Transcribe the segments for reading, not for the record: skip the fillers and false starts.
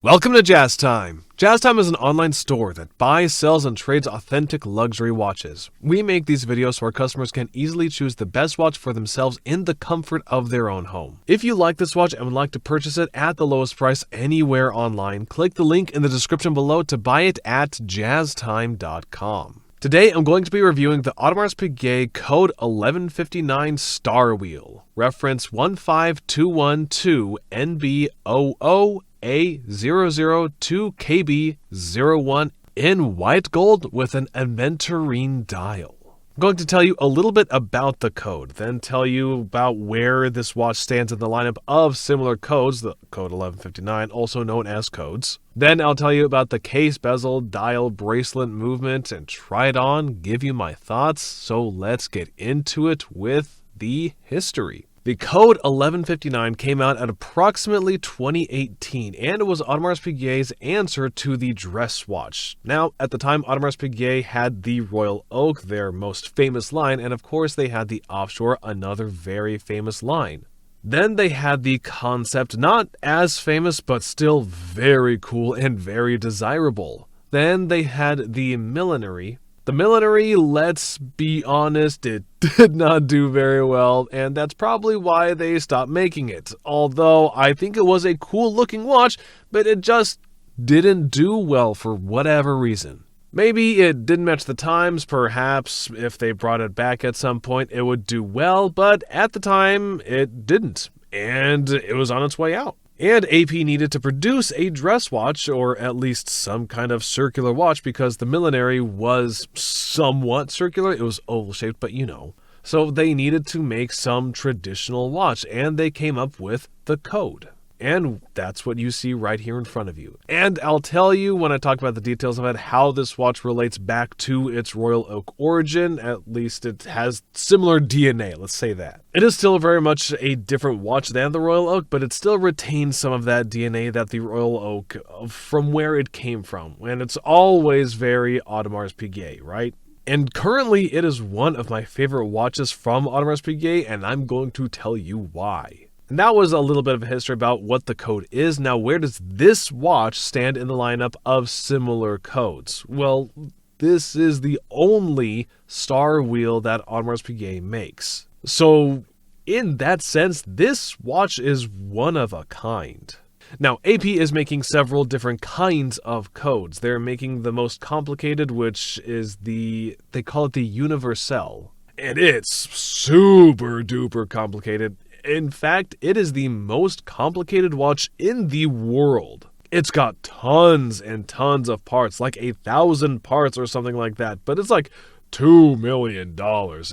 Welcome to Jazz Time. Jazz Time is an online store that buys, sells, and trades authentic luxury watches. We make these videos so our customers can easily choose the best watch for themselves in the comfort of their own home. If you like this watch and would like to purchase it at the lowest price anywhere online, click the link in the description below to buy it at jazztime.com. Today, I'm going to be reviewing the Audemars Piguet Code 1159 Starwheel, reference 15212NB.OO.A002KB.01 in white gold with an aventurine dial. I'm going to tell you a little bit about the code, then tell you about where this watch stands in the lineup of similar codes, the Code 1159, also known as codes. Then I'll tell you about the case, bezel, dial, bracelet movement, and try it on, give you my thoughts. So let's get into it with the history. The Code 1159 came out at approximately 2018, and it was Audemars Piguet's answer to the dress watch. Now, at the time, Audemars Piguet had the Royal Oak, their most famous line, and of course they had the Offshore, another very famous line. Then they had the Concept, not as famous, but still very cool and very desirable. Then they had the Millinery. The Millinery, let's be honest, it did not do very well, and that's probably why they stopped making it. Although I think it was a cool looking watch, but it just didn't do well for whatever reason. Maybe it didn't match the times, perhaps if they brought it back at some point it would do well, but at the time it didn't, and it was on its way out. And AP needed to produce a dress watch, or at least some kind of circular watch, because the Millinery was somewhat circular. It was oval-shaped, but you know. So they needed to make some traditional watch, and they came up with the Code. And that's what you see right here in front of you. And I'll tell you when I talk about the details of it how this watch relates back to its Royal Oak origin. At least it has similar DNA, let's say that. It is still very much a different watch than the Royal Oak, but it still retains some of that DNA that the Royal Oak, from where it came from. And it's always very Audemars Piguet, right? And currently it is one of my favorite watches from Audemars Piguet, and I'm going to tell you why. And that was a little bit of a history about what the code is. Now, where does this watch stand in the lineup of similar codes? Well, this is the only Starwheel that Audemars Piguet makes. So, in that sense, this watch is one of a kind. Now, AP is making several different kinds of codes. They're making the most complicated, which is they call it the Universelle. And it's super duper complicated. In fact, it is the most complicated watch in the world. It's got tons and tons of parts, like 1,000 parts or something like that, but it's like $2 million.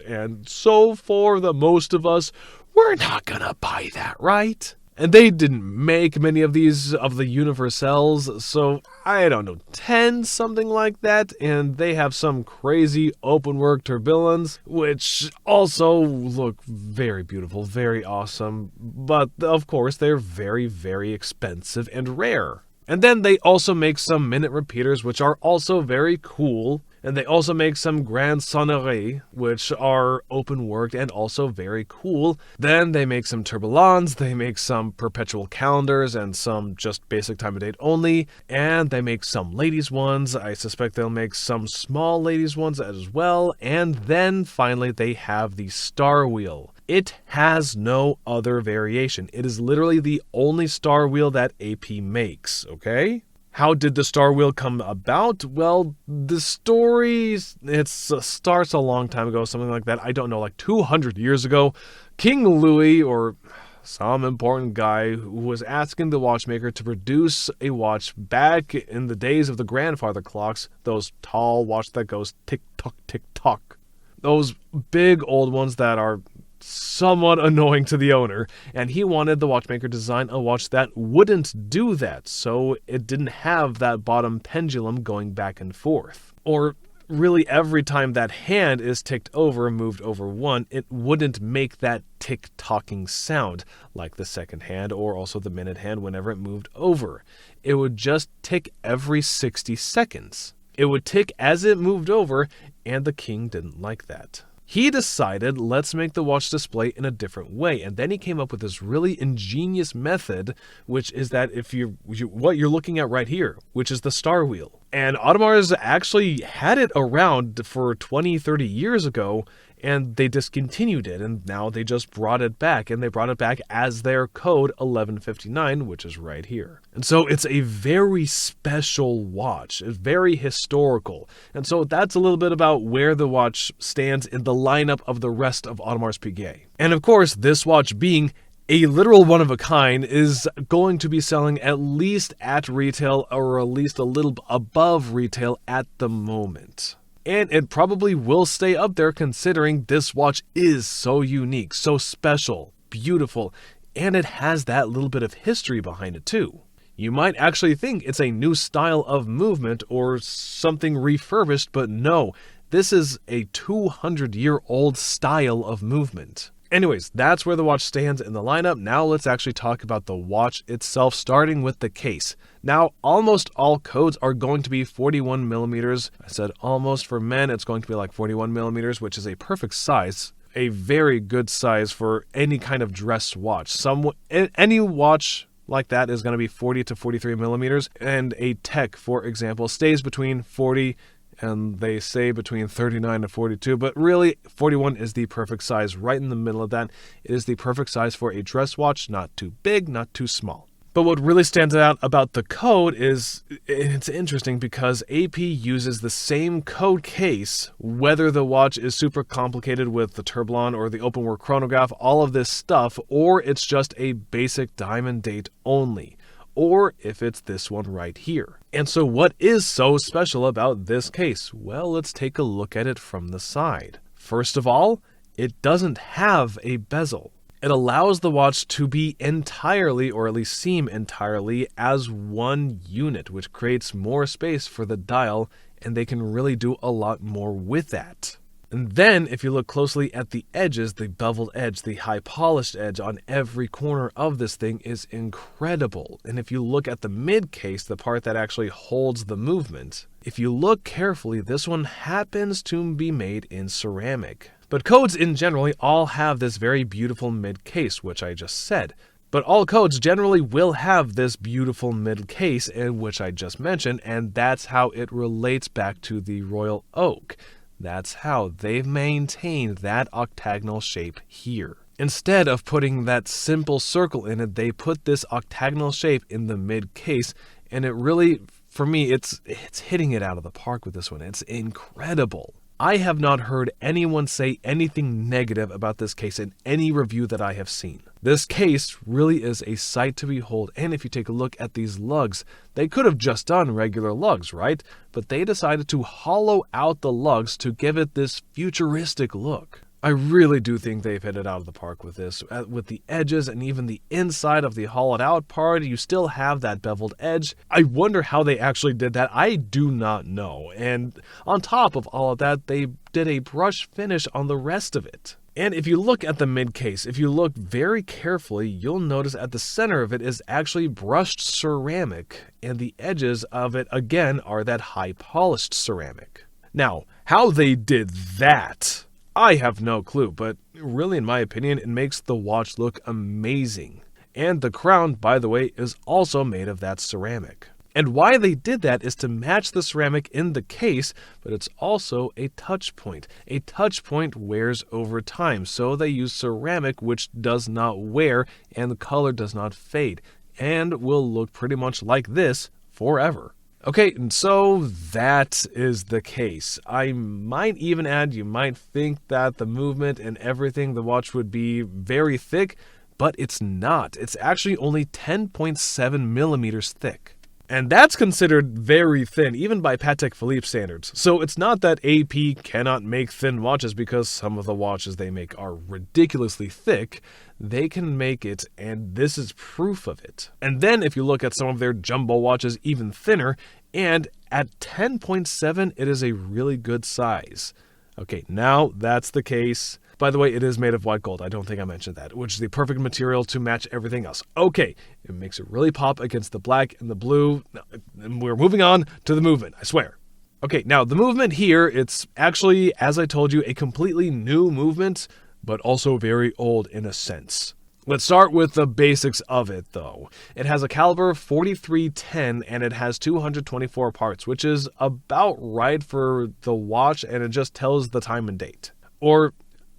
And so for the most of us, we're not gonna buy that, right? And they didn't make many of these of the Universelles, so I don't know, 10, something like that, and they have some crazy open work tourbillons, which also look very beautiful, very awesome, but of course they're very, very expensive and rare. And then they also make some minute repeaters, which are also very cool. And they also make some Grand Sonneries, which are open-worked and also very cool. Then they make some tourbillons, they make some perpetual calendars, and some just basic time of date only. And they make some ladies' ones. I suspect they'll make some small ladies' ones as well. And then finally they have the Starwheel. It has no other variation. It is literally the only Starwheel that AP makes, okay? How did the Starwheel come about? Well, the story, starts a long time ago, something like that. I don't know, like 200 years ago. King Louis, or some important guy, who was asking the watchmaker to produce a watch back in the days of the grandfather clocks, those tall watch that goes tick-tock, tick-tock. Those big old ones that are somewhat annoying to the owner, and he wanted the watchmaker to design a watch that wouldn't do that, so it didn't have that bottom pendulum going back and forth. Or really every time that hand is ticked over and moved over one, it wouldn't make that tick-tocking sound like the second hand or also the minute hand whenever it moved over. It would just tick every 60 seconds. It would tick as it moved over, and the king didn't like that. He decided, let's make the watch display in a different way. And then he came up with this really ingenious method, which is that what you're looking at right here, which is the Starwheel. And Audemars actually had it around for 20, 30 years ago, and they discontinued it, and now they just brought it back, and they brought it back as their code 1159, which is right here. And so it's a very special watch. It's very historical. And so that's a little bit about where the watch stands in the lineup of the rest of Audemars Piguet. And of course, this watch being a literal one-of-a-kind is going to be selling at least at retail, or at least a little above retail at the moment. And it probably will stay up there considering this watch is so unique, so special, beautiful, and it has that little bit of history behind it too. You might actually think it's a new style of movement or something refurbished, but no, this is a 200-year-old style of movement. Anyways, that's where the watch stands in the lineup. Now let's actually talk about the watch itself, starting with the case. Now, almost all codes are going to be 41 millimeters. I said almost. For men, it's going to be like 41 millimeters, which is a perfect size, a very good size for any kind of dress watch. Any watch like that is going to be 40 to 43 millimeters, and a Tech, for example, stays between 40 and they say between 39 to 42, but really 41 is the perfect size, right in the middle of that. It is the perfect size for a dress watch, not too big, not too small. But what really stands out about the code is, it's interesting because AP uses the same code case, whether the watch is super complicated with the tourbillon or the open work chronograph, all of this stuff, or it's just a basic diamond date only, or if it's this one right here. And so what is so special about this case? Well, let's take a look at it from the side. First of all, it doesn't have a bezel. It allows the watch to be entirely, or at least seem entirely, as one unit, which creates more space for the dial, and they can really do a lot more with that. And then, if you look closely at the edges, the beveled edge, the high polished edge on every corner of this thing is incredible. And if you look at the mid case, the part that actually holds the movement, if you look carefully, this one happens to be made in ceramic. But codes in general all have this very beautiful mid case, which I just said. But all codes generally will have this beautiful mid case, which I just mentioned, and that's how it relates back to the Royal Oak. That's how they've maintained that octagonal shape here. Instead of putting that simple circle in it, they put this octagonal shape in the mid case, and it really, for me, it's hitting it out of the park with this one. It's incredible. I have not heard anyone say anything negative about this case in any review that I have seen. This case really is a sight to behold, and if you take a look at these lugs, they could have just done regular lugs, right? But they decided to hollow out the lugs to give it this futuristic look. I really do think they've hit it out of the park with this. With the edges and even the inside of the hollowed out part, you still have that beveled edge. I wonder how they actually did that. I do not know. And on top of all of that, they did a brush finish on the rest of it. And if you look at the mid case, if you look very carefully, you'll notice at the center of it is actually brushed ceramic, and the edges of it, again, are that high polished ceramic. Now, how they did that, I have no clue, but really, in my opinion, it makes the watch look amazing. And the crown, by the way, is also made of that ceramic. And why they did that is to match the ceramic in the case, but it's also a touch point. A touch point wears over time, so they use ceramic which does not wear and the color does not fade, and will look pretty much like this forever. Okay, and so that is the case. I might even add, you might think that the movement and everything, the watch would be very thick, but it's not. It's actually only 10.7 millimeters thick. And that's considered very thin, even by Patek Philippe standards. So it's not that AP cannot make thin watches because some of the watches they make are ridiculously thick. They can make it, and this is proof of it. And then if you look at some of their jumbo watches, even thinner, and at 10.7, it is a really good size. Okay, now that's the case. By the way, it is made of white gold. I don't think I mentioned that, which is the perfect material to match everything else. Okay, it makes it really pop against the black and the blue. And we're moving on to the movement, I swear. Okay, now the movement here, it's actually, as I told you, a completely new movement, but also very old in a sense. Let's start with the basics of it, though. It has a caliber 4310 and it has 224 parts, which is about right for the watch, and it just tells the time and date. Or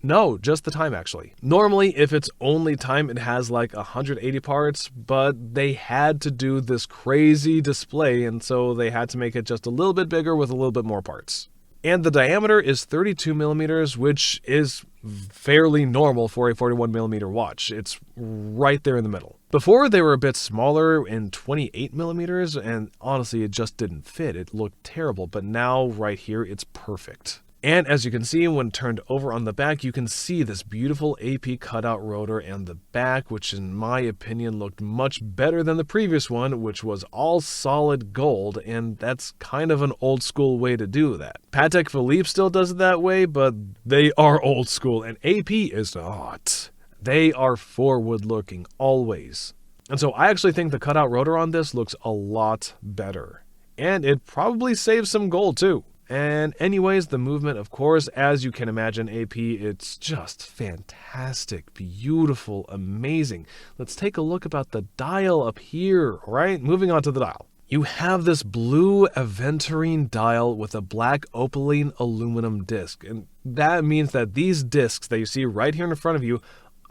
no, just the time actually. Normally, if it's only time, it has like 180 parts, but they had to do this crazy display, and so they had to make it just a little bit bigger with a little bit more parts. And the diameter is 32 millimeters, which is fairly normal for a 41 millimeter watch. It's right there in the middle. Before, they were a bit smaller in 28 millimeters, and honestly, it just didn't fit. It looked terrible, but now right here, it's perfect. And as you can see, when turned over on the back, you can see this beautiful AP cutout rotor and the back, which in my opinion looked much better than the previous one, which was all solid gold, and that's kind of an old school way to do that. Patek Philippe still does it that way, but they are old school, and AP is not. They are forward looking, always. And so I actually think the cutout rotor on this looks a lot better. And it probably saves some gold too. And anyways, the movement, of course, as you can imagine, AP, it's just fantastic, beautiful, amazing. Let's take a look about the dial up here, right? Moving on to the dial. You have this blue aventurine dial with a black opaline aluminum disc. And that means that these discs that you see right here in front of you,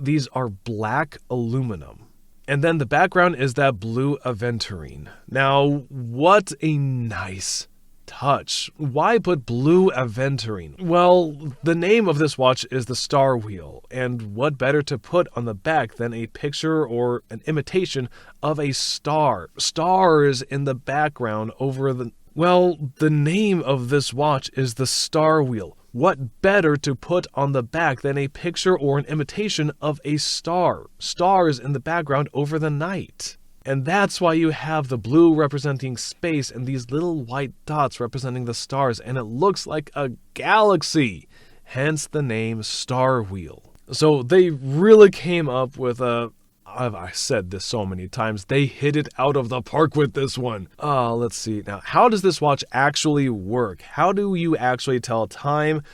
these are black aluminum. And then the background is that blue aventurine. Now, what a nice touch. Why put blue aventurine? Well, the name of this watch is the Starwheel, and what better to put on the back than a picture or an imitation of a star? Stars in the background over the... Well, the name of this watch is the Starwheel. What better to put on the back than a picture or an imitation of a star? Stars in the background over the night. And that's why you have the blue representing space and these little white dots representing the stars, and it looks like a galaxy, hence the name Starwheel. So they really came up with I've said this so many times, they hit it out of the park with this one. Let's see. Now, how does this watch actually work? How do you actually tell time?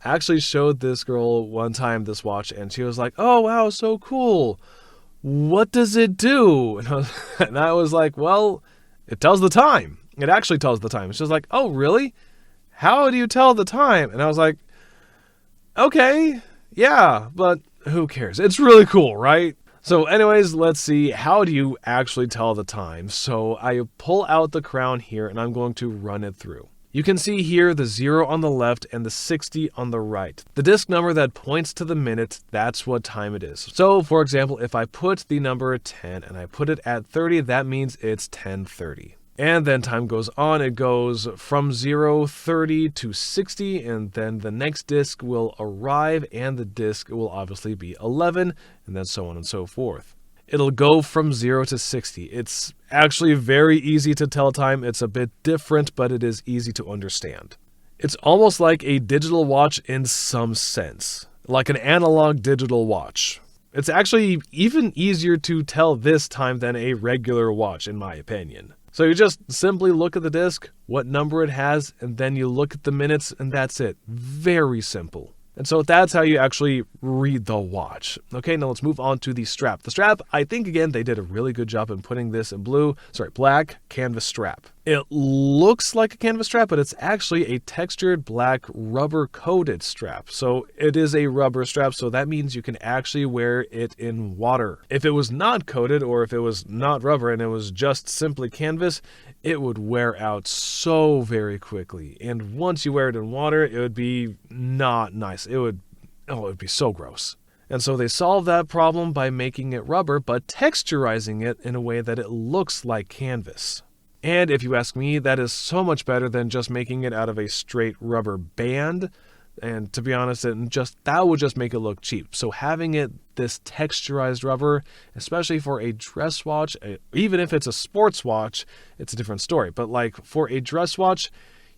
I actually showed this girl one time this watch, and she was like, oh wow, so cool. What does it do? And I was like, well, it tells the time. It actually tells the time. She was like, oh, really? How do you tell the time? And I was like, okay, yeah, but who cares? It's really cool, right? So anyways, let's see. How do you actually tell the time? So I pull out the crown here, and I'm going to run it through. You can see here the 0 on the left and the 60 on the right. The disc number that points to the minute, that's what time it is. So for example, if I put the number 10 and I put it at 30, that means it's 10:30. And then time goes on, it goes from 0, 30 to 60, and then the next disc will arrive and the disc will obviously be 11, and then so on and so forth. It'll go from 0 to 60. It's actually very easy to tell time. It's a bit different, but it is easy to understand. It's almost like a digital watch in some sense, like an analog digital watch. It's actually even easier to tell this time than a regular watch, in my opinion. So you just simply look at the disc, what number it has, and then you look at the minutes, and that's it. Very simple. And so that's how you actually read the watch. Okay, now let's move on to the strap. The strap, I think, again, they did a really good job in putting this in black canvas strap. It looks like a canvas strap, but it's actually a textured black rubber-coated strap. So it is a rubber strap, so that means you can actually wear it in water. If it was not coated, or if it was not rubber and it was just simply canvas, it would wear out so very quickly. And once you wear it in water, it would be not nice. It would be so gross. And so they solved that problem by making it rubber, but texturizing it in a way that it looks like canvas. And if you ask me, that is so much better than just making it out of a straight rubber band. And to be honest, that would just make it look cheap. So having it this texturized rubber, especially for a dress watch, even if it's a sports watch, it's a different story. But like for a dress watch,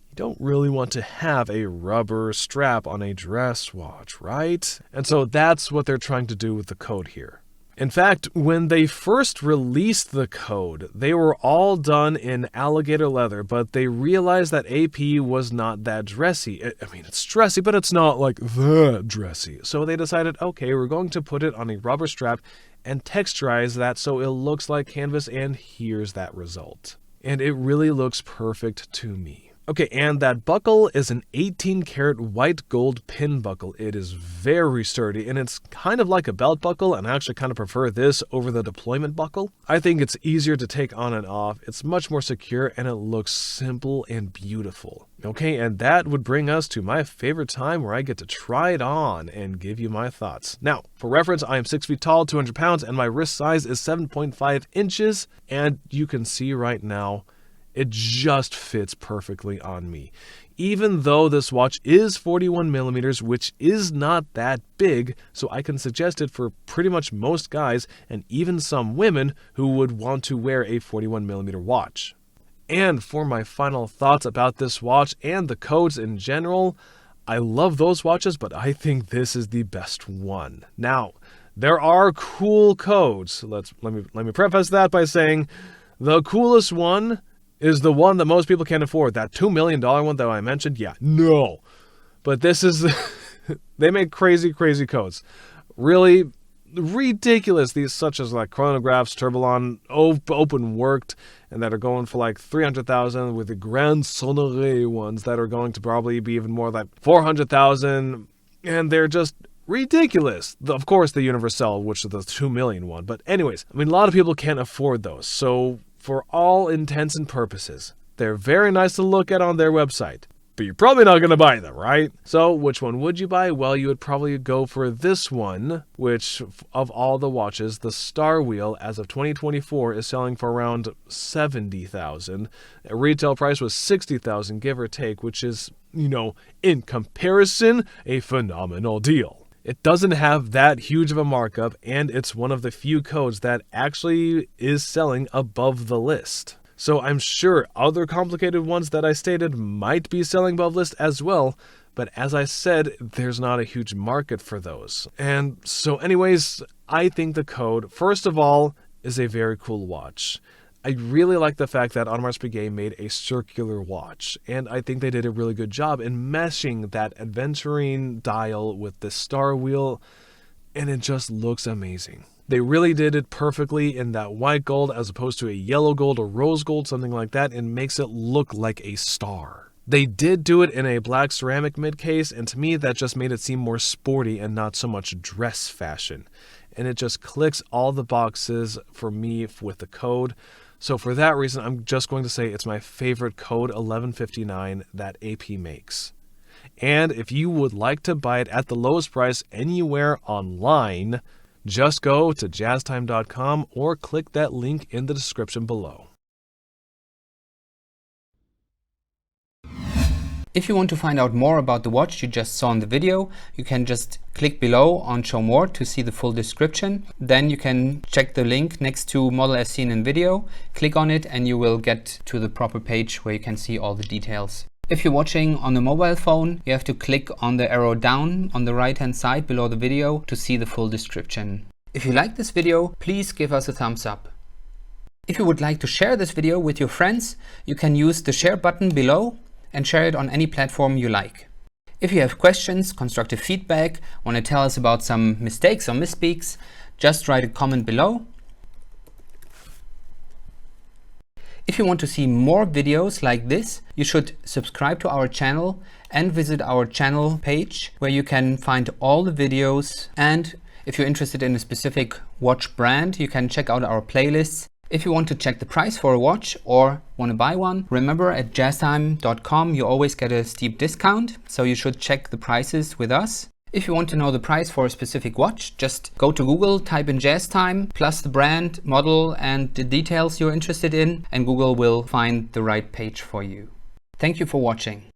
you don't really want to have a rubber strap on a dress watch, right? And so that's what they're trying to do with the code here. In fact, when they first released the Code, they were all done in alligator leather, but they realized that AP was not that dressy. I mean, it's dressy, but it's not like that dressy. So they decided, okay, we're going to put it on a rubber strap and texturize that so it looks like canvas, and here's that result. And it really looks perfect to me. Okay, and that buckle is an 18-karat white gold pin buckle. It is very sturdy, and it's kind of like a belt buckle, and I actually kind of prefer this over the deployment buckle. I think it's easier to take on and off, it's much more secure, and it looks simple and beautiful. Okay, and that would bring us to my favorite time where I get to try it on and give you my thoughts. Now, for reference, I am 6 feet tall, 200 pounds, and my wrist size is 7.5 inches, and you can see right now, it just fits perfectly on me. Even though this watch is 41 millimeters, which is not that big, so I can suggest it for pretty much most guys and even some women who would want to wear a 41 millimeter watch. And for my final thoughts about this watch and the codes in general, I love those watches, but I think this is the best one. Now, there are cool codes. Let me preface that by saying the coolest one is the one that most people can't afford. That $2 million one that I mentioned? Yeah, no. But this is, they make crazy codes. Really ridiculous. These such as like chronographs, Tourbillon, open worked, and that are going for like 300,000, with the Grand Sonore ones that are going to probably be even more like 400,000. And they're just ridiculous. Of course, the Universal, which is the 2 million one. But anyways, I mean, a lot of people can't afford those. So for all intents and purposes, they're very nice to look at on their website, but you're probably not going to buy them, right? So which one would you buy? Well, you would probably go for this one, which of all the watches, the Starwheel, as of 2024, is selling for around 70,000. A retail price was 60,000, give or take, which is, in comparison, a phenomenal deal. It doesn't have that huge of a markup, and it's one of the few codes that actually is selling above the list. So I'm sure other complicated ones that I stated might be selling above list as well, but as I said, there's not a huge market for those. And so anyways, I think the Code, first of all, is a very cool watch. I really like the fact that Audemars Piguet made a circular watch, and I think they did a really good job in meshing that aventurine dial with the Starwheel, and it just looks amazing. They really did it perfectly in that white gold as opposed to a yellow gold or rose gold, something like that, and makes it look like a star. They did do it in a black ceramic mid case, and to me that just made it seem more sporty and not so much dress fashion. And it just clicks all the boxes for me with the Code. So for that reason, I'm just going to say it's my favorite Code 1159 that AP makes. And if you would like to buy it at the lowest price anywhere online, just go to jazztime.com or click that link in the description below. If you want to find out more about the watch you just saw in the video, you can just click below on Show More to see the full description. Then you can check the link next to Model as seen in video, click on it, and you will get to the proper page where you can see all the details. If you're watching on a mobile phone, you have to click on the arrow down on the right hand side below the video to see the full description. If you like this video, please give us a thumbs up. If you would like to share this video with your friends, you can use the share button below and share it on any platform you like. If you have questions, constructive feedback, want to tell us about some mistakes or misspeaks, just write a comment below. If you want to see more videos like this, you should subscribe to our channel and visit our channel page where you can find all the videos. And if you're interested in a specific watch brand, you can check out our playlists. If you want to check the price for a watch or want to buy one, remember at jazztime.com you always get a steep discount, so you should check the prices with us. If you want to know the price for a specific watch, just go to Google, type in JazzTime, plus the brand, model, and the details you're interested in, and Google will find the right page for you. Thank you for watching.